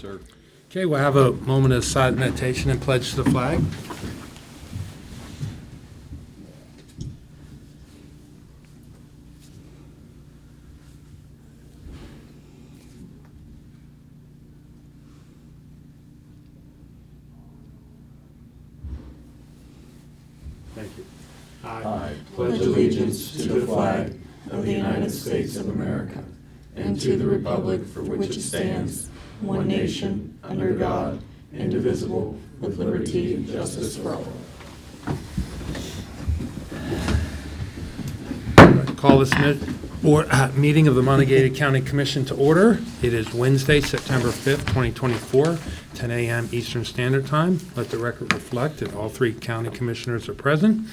sir. Okay, we'll have a moment of silent meditation and pledge to the flag. Thank you. I pledge allegiance to the flag of the United States of America and to the republic for which it stands, one nation, under God, indivisible, with liberty and justice for all. Call this meeting of the Monongalia County Commission to order. It is Wednesday, September 5th, 2024, 10 a.m. Eastern Standard Time. Let the record reflect that all three county commissioners are present.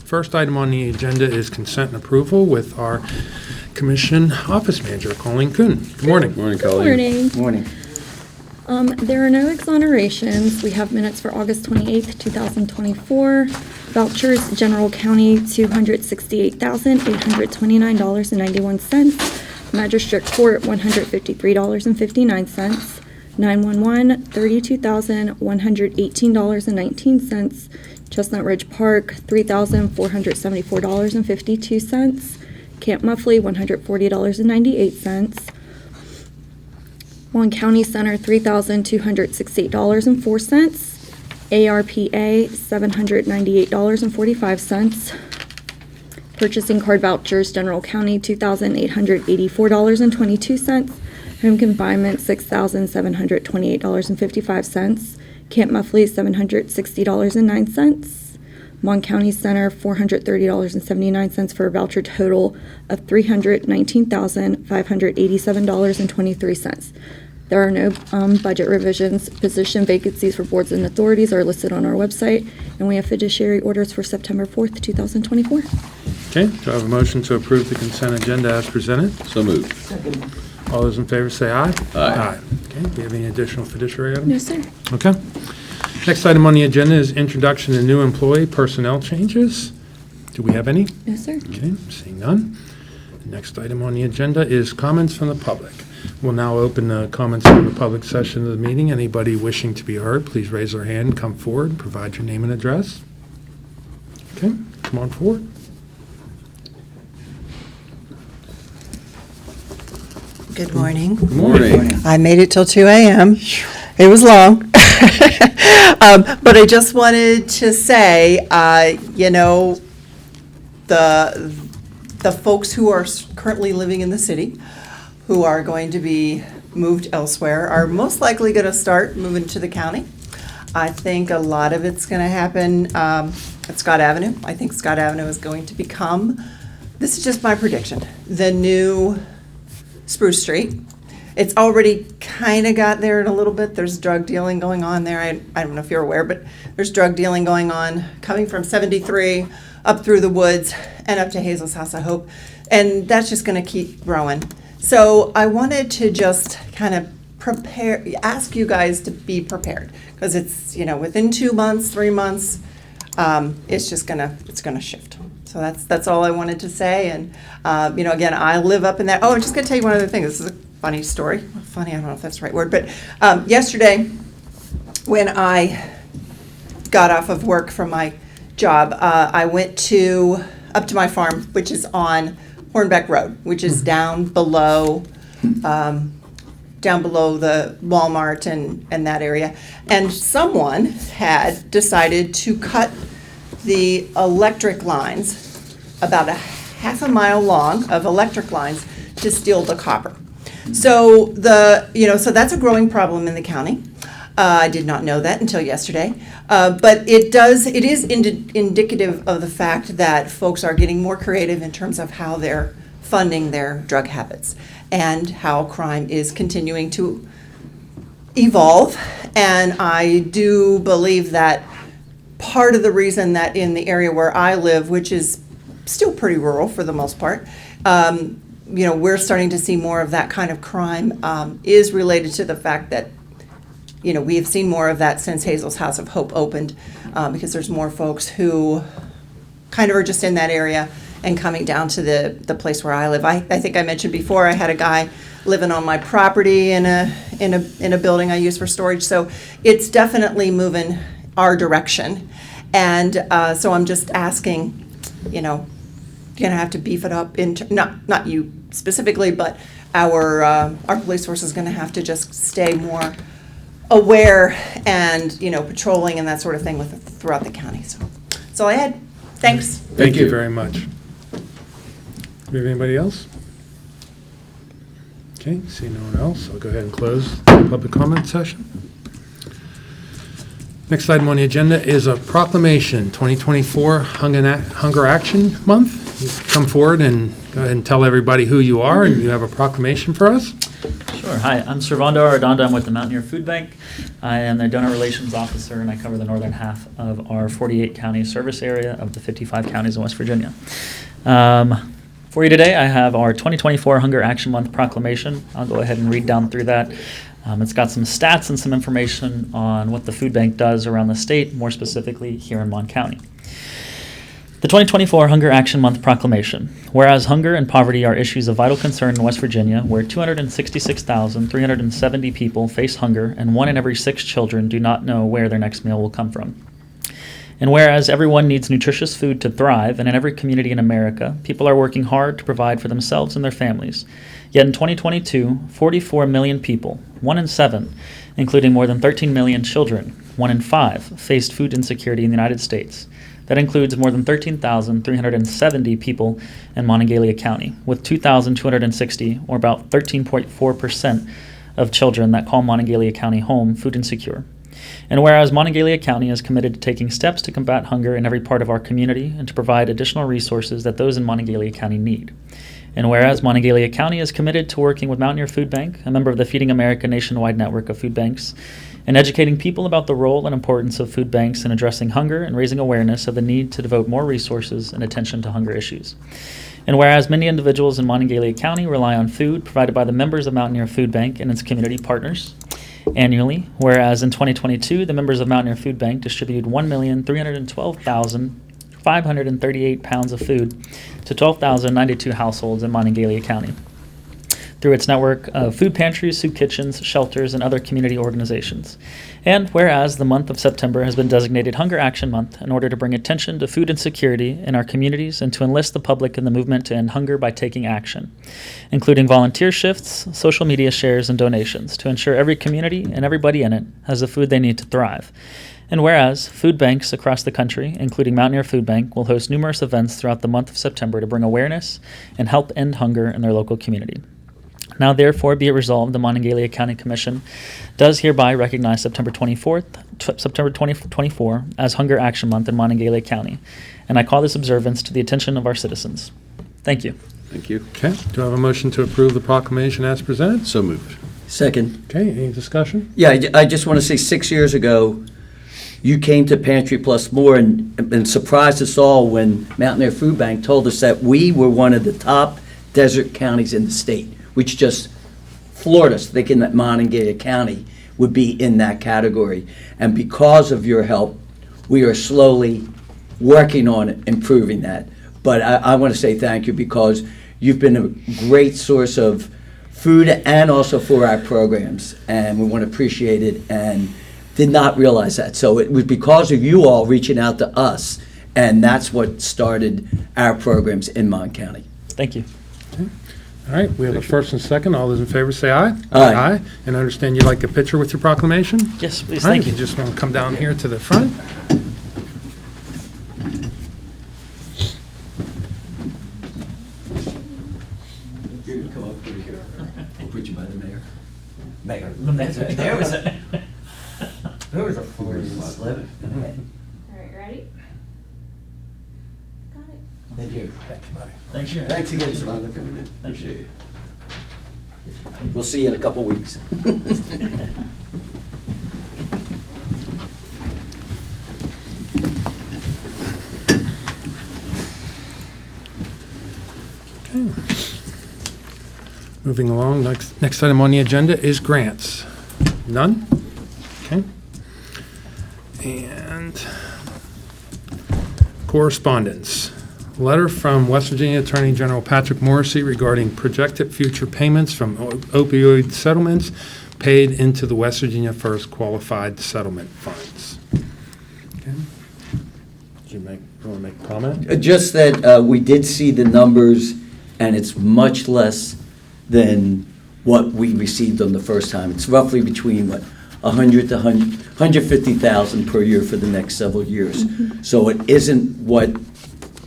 First item on the agenda is consent and approval with our Commission Office Manager, Colleen Kuhn. Good morning. Good morning, Good Colleen. morning. Morning. There are no exonerations. We have minutes for August 28th, 2024. Vouchers, General County, $268,829.91. Magistrate Court, $153.59. 911, $32,118.19. Chestnut Ridge Park, $3,474.52. Camp Muffley, $140.98. One County Center, $3,268.04. ARPA, $798.45. Purchasing card vouchers, General County, $2,884.22. Home confinement, $6,728.55. Camp Muffley, $760.09. Mon County Center, $430.79 for a voucher total of $319,587.23. There are no budget revisions. Position vacancies for boards and authorities are listed on our website, and we have fiduciary orders for September 4th, 2024. Okay, do I have a motion to approve the consent agenda as presented? So moved. All those in favor say aye. Aye. Okay, do we have any additional fiduciary items? No, sir. Okay. Next item on the agenda is introduction to new employee personnel changes. Do we have any? No, sir. Okay, seeing none. Next item on the agenda is comments from the public. We'll now open the comments from the public session of the meeting. Anybody wishing to be heard, please raise their hand, come forward, provide your name and address. Okay, come on forward. Good morning. Good Morning. I made it till 2 a.m. It was long. But I just wanted to say, the folks who are currently living in the city, who are going to be moved elsewhere, are most likely going to start moving to the county. I think a lot of it's going to happen at Scott Avenue. I think Scott Avenue is going to become, this is just my prediction, the new Spruce Street. It's already kind of got there in a little bit. There's drug dealing going on there. I don't know if you're aware, but there's drug dealing going on coming from 73 up through the woods and up to Hazel's House, I hope. And that's just going to keep growing. So I wanted to just kind of ask you guys to be prepared, because it's, within 2 months, 3 months, it's going to shift. So that's all I wanted to say. And, again, I live up in that. Oh, I'm just going to tell you one other thing. This is a funny story. Funny, I don't know if that's the right word. But yesterday, when I got off of work from my job, I went up to my farm, which is on Hornbeck Road, which is down below the Walmart and that area. And someone had decided to cut the electric lines, about a half a mile long of electric lines, to steal the copper. So so that's a growing problem in the county. I did not know that until yesterday, but it is indicative of the fact that folks are getting more creative in terms of how they're funding their drug habits, and how crime is continuing to evolve. And I do believe that part of the reason that in the area where I live, which is still pretty rural for the most part, we're starting to see more of that kind of crime, is related to the fact that, we have seen more of that since Hazel's House of Hope opened, because there's more folks who kind of are just in that area and coming down to the place where I live. I think I mentioned before, I had a guy living on my property in in a building I use for storage. So it's definitely moving our direction. And so I'm just asking, you're going to have to beef it up, not you specifically, but our police force is going to have to just stay more aware and, patrolling and that sort of thing throughout the county. So that's all I had. Thanks. Thank you very much. Do we have anybody else? Okay, see no one else. I'll go ahead and close the public comment session. Next item on the agenda is a proclamation, 2024 Hunger Action Month. You come forward and go ahead and tell everybody who you are, and you have a proclamation for us. Sure. Hi, I'm Servando Arredondo. I'm with the Mountaineer Food Bank. I am the Donor Relations Officer, and I cover the northern half of our 48 county service area of the 55 counties in West Virginia. For you today, I have our 2024 Hunger Action Month proclamation. I'll go ahead and read down through that. It's got some stats and some information on what the food bank does around the state, more specifically here in Mon County. The 2024 Hunger Action Month proclamation. Whereas hunger and poverty are issues of vital concern in West Virginia, where 266,370 people face hunger and 1 in every 6 children do not know where their next meal will come from. And whereas everyone needs nutritious food to thrive, and in every community in America, people are working hard to provide for themselves and their families. Yet in 2022, 44 million people, 1 in 7, including more than 13 million children, 1 in 5, faced food insecurity in the United States. That includes more than 13,370 people in Monongalia County, with 2,260, or about 13.4% of children that call Monongalia County home, food insecure. And whereas Monongalia County is committed to taking steps to combat hunger in every part of our community and to provide additional resources that those in Monongalia County need. And whereas Monongalia County is committed to working with Mountaineer Food Bank, a member of the Feeding America nationwide network of food banks, and educating people about the role and importance of food banks in addressing hunger and raising awareness of the need to devote more resources and attention to hunger issues. And whereas many individuals in Monongalia County rely on food provided by the members of Mountaineer Food Bank and its community partners annually, whereas in 2022, the members of Mountaineer Food Bank distributed 1,312,538 pounds of food to 12,092 households in Monongalia County through its network of food pantries, soup kitchens, shelters, and other community organizations. And whereas the month of September has been designated Hunger Action Month in order to bring attention to food insecurity in our communities and to enlist the public in the movement to end hunger by taking action, including volunteer shifts, social media shares, and donations to ensure every community and everybody in it has the food they need to thrive. And whereas food banks across the country, including Mountaineer Food Bank, will host numerous events throughout the month of September to bring awareness and help end hunger in their local community. Now, therefore, be it resolved, the Monongalia County Commission does hereby recognize September 2024 as Hunger Action Month in Monongalia County, and I call this observance to the attention of our citizens. Thank you. Thank you. Okay, do I have a motion to approve the proclamation as presented? So moved. Second. Okay, any discussion? Yeah, I just want to say 6 years ago, you came to Pantry Plus More and surprised us all when Mountaineer Food Bank told us that we were one of the top desert counties in the state, which just floored us, thinking that Monongalia County would be in that category. And because of your help, we are slowly working on improving that. But I want to say thank you because you've been a great source of food and also for our programs, and we want to appreciate it and did not realize that. So it was because of you all reaching out to us, and that's what started our programs in Mon County. Thank you. All right, we have a first and second. All those in favor say aye. Aye. And I understand you'd like a picture with your proclamation? Yes, please. All right, Thank you. you just want to come down here to the front. Come up here. We'll put you by the mayor. Mayor. There was a- There was a 4-11. All right, ready? Got it. Thank you. Thanks, Sharon. Thanks again, Savannah, for coming in. Appreciate it. We'll see you in a couple weeks. Moving along, next item on the agenda is grants. None? Okay. And correspondence. Letter from West Virginia Attorney General Patrick Morrissey regarding projected future payments from opioid settlements paid into the West Virginia First Qualified Settlement Funds. Okay. Do you want to make a comment? Just that we did see the numbers, and it's much less than what we received on the first time. It's roughly between, 100 to 150,000 per year for the next several years. So it isn't what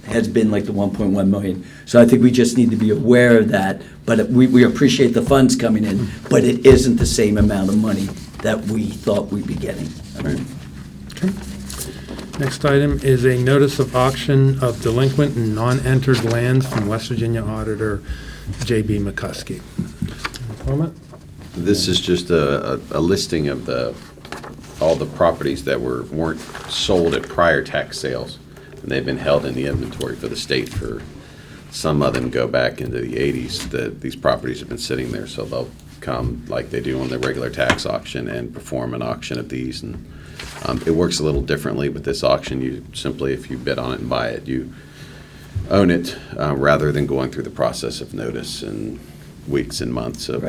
has been like the 1.1 million. So I think we just need to be aware of that. But we appreciate the funds coming in, but it isn't the same amount of money that we thought we'd be getting. Okay. Next item is a notice of auction of delinquent and non-entered lands from West Virginia Auditor J.B. McCuskey. Comment? This is just a listing of all the properties that weren't sold at prior tax sales, and they've been held in the inventory for the state for, some of them go back into the 80s. These properties have been sitting there, so they'll come like they do on the regular tax auction and perform an auction of these. And it works a little differently with this auction. You simply, if you bid on it and buy it, you own it, rather than going through the process of notice and weeks and months of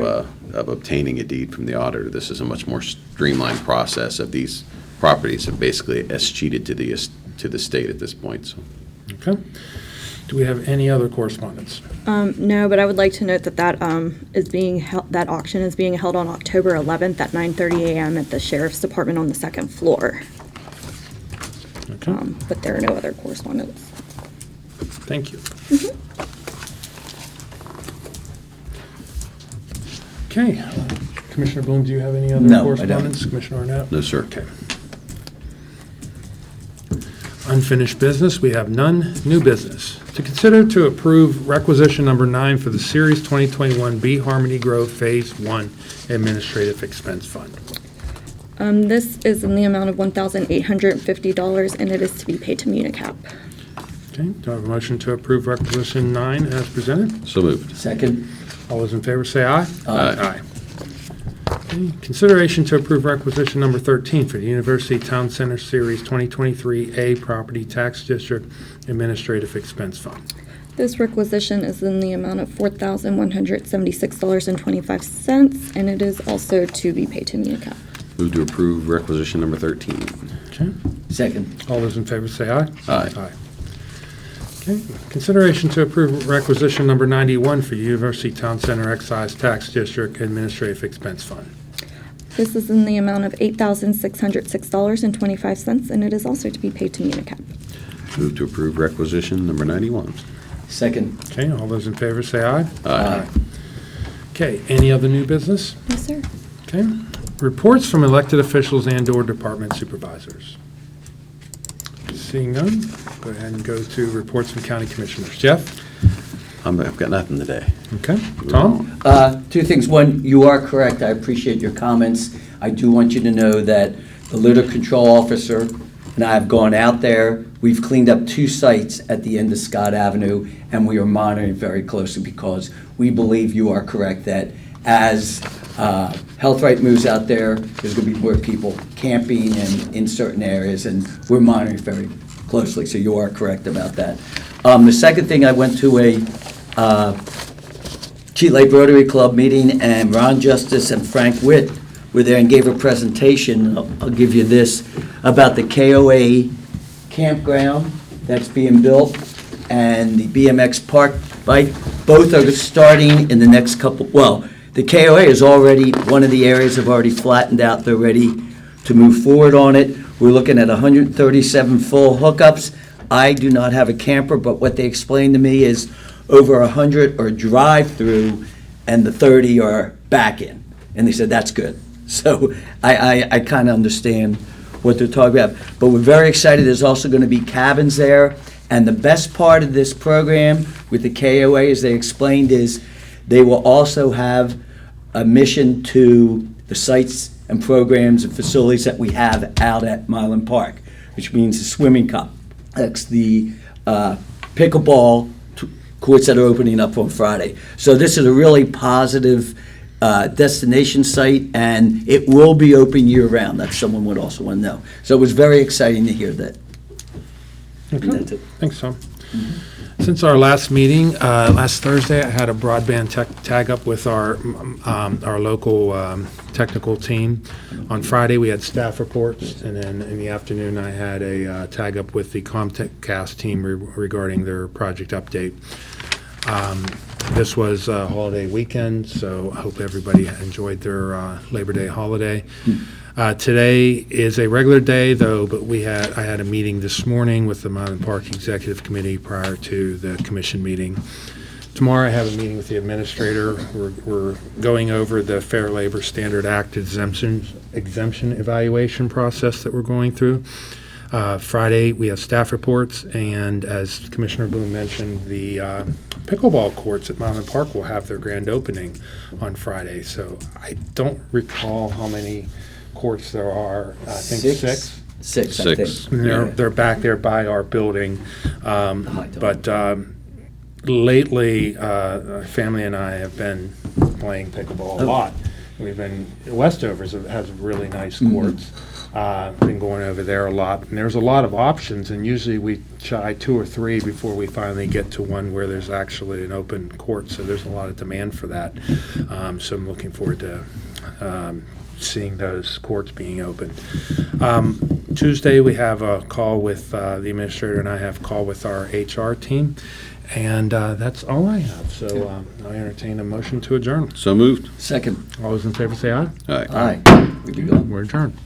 obtaining a deed from the auditor. This is a much more streamlined process of these properties have basically escheated to the state at this point. So. Okay. Do we have any other correspondence? No, but I would like to note that that auction is being held on October 11th at 9:30 a.m. at the Sheriff's Department on the second floor. Okay. But there are no other correspondence. Thank you. Okay. Commissioner Bloom, do you have any other No, I don't. correspondence? Commissioner Arnett? No, sir. Okay. Unfinished business, we have none. New business. To consider to approve requisition number 9 for the Series 2021 B Harmony Grove Phase 1 Administrative Expense Fund. This is in the amount of $1,850, and it is to be paid to Municap. Okay, do I have a motion to approve requisition 9 as presented? So moved. Second? All those in favor say aye. Aye. Okay, consideration to approve requisition number 13 for the University Town Center Series 2023 A Property Tax District Administrative Expense Fund. This requisition is in the amount of $4,176.25, and it is also to be paid to Municap. Move to approve requisition number 13. Okay, Second? all those in favor say aye. Aye. Okay, consideration to approve requisition number 91 for University Town Center Excise Tax District Administrative Expense Fund. This is in the amount of $8,606.25, and it is also to be paid to Municap. Move to approve requisition number 91. Second? Okay, all those in favor say aye. Aye. Okay, any other new business? Yes, sir. Okay, reports from elected officials and/or department supervisors. Seeing none, go ahead and go to reports from county commissioners. Jeff? I've got nothing today. Okay, Tom? Two things. One, you are correct. I appreciate your comments. I do want you to know that the litter control officer and I have gone out there. We've cleaned up 2 sites at the end of Scott Avenue, and we are monitoring very closely because we believe you are correct that as Health Right moves out there, there's going to be more people camping and in certain areas, and we're monitoring very closely, so you are correct about that. The second thing, I went to a Cheat Lake Rotary Club meeting, and Ron Justice and Frank Witt were there and gave a presentation. I'll give you this about the KOA campground that's being built and the BMX park bike. Both are starting in the next couple, well, the KOA is already, one of the areas have already flattened out. They're ready to move forward on it. We're looking at 137 full hookups. I do not have a camper, but what they explained to me is over 100 are drive-through and the 30 are back-in. And they said, that's good. So I kind of understand what they're talking about. But we're very excited. There's also going to be cabins there. And the best part of this program with the KOA, as they explained, is they will also have a mission to the sites and programs and facilities that we have out at Milan Park, which means the swimming complex, the pickleball courts that are opening up on Friday. So this is a really positive destination site, and it will be open year-round. That someone would also want to know. So it was very exciting to hear that. And Okay. that's it. Thanks, Tom. Since our last meeting, last Thursday, I had a broadband tag up with our local technical team. On Friday, we had staff reports, and then in the afternoon, I had a tag up with the Comcast team regarding their project update. This was a holiday weekend, so I hope everybody enjoyed their Labor Day holiday. Today is a regular day, though, but I had a meeting this morning with the Mountain Park Executive Committee prior to the commission meeting. Tomorrow, I have a meeting with the administrator. We're going over the Fair Labor Standard Act exemption evaluation process that we're going through. Friday, we have staff reports, and as Commissioner Bloom mentioned, the pickleball courts at Mountain Park will have their grand opening on Friday. So I don't recall how many courts there are. I think six. Six, I Six. think. And they're back there by our building. But lately, our family and I have been playing pickleball a lot. Westovers has really nice courts. Been going over there a lot, and there's a lot of options, and usually we try 2 or 3 before we finally get to one where there's actually an open court, so there's a lot of demand for that. So I'm looking forward to seeing those courts being open. Tuesday, we have a call with, the administrator and I have a call with our HR team, and that's all I have. So I entertain a motion to adjourn. So moved. Second. All those in favor say aye. All right. Aye. We be gone. We're adjourned.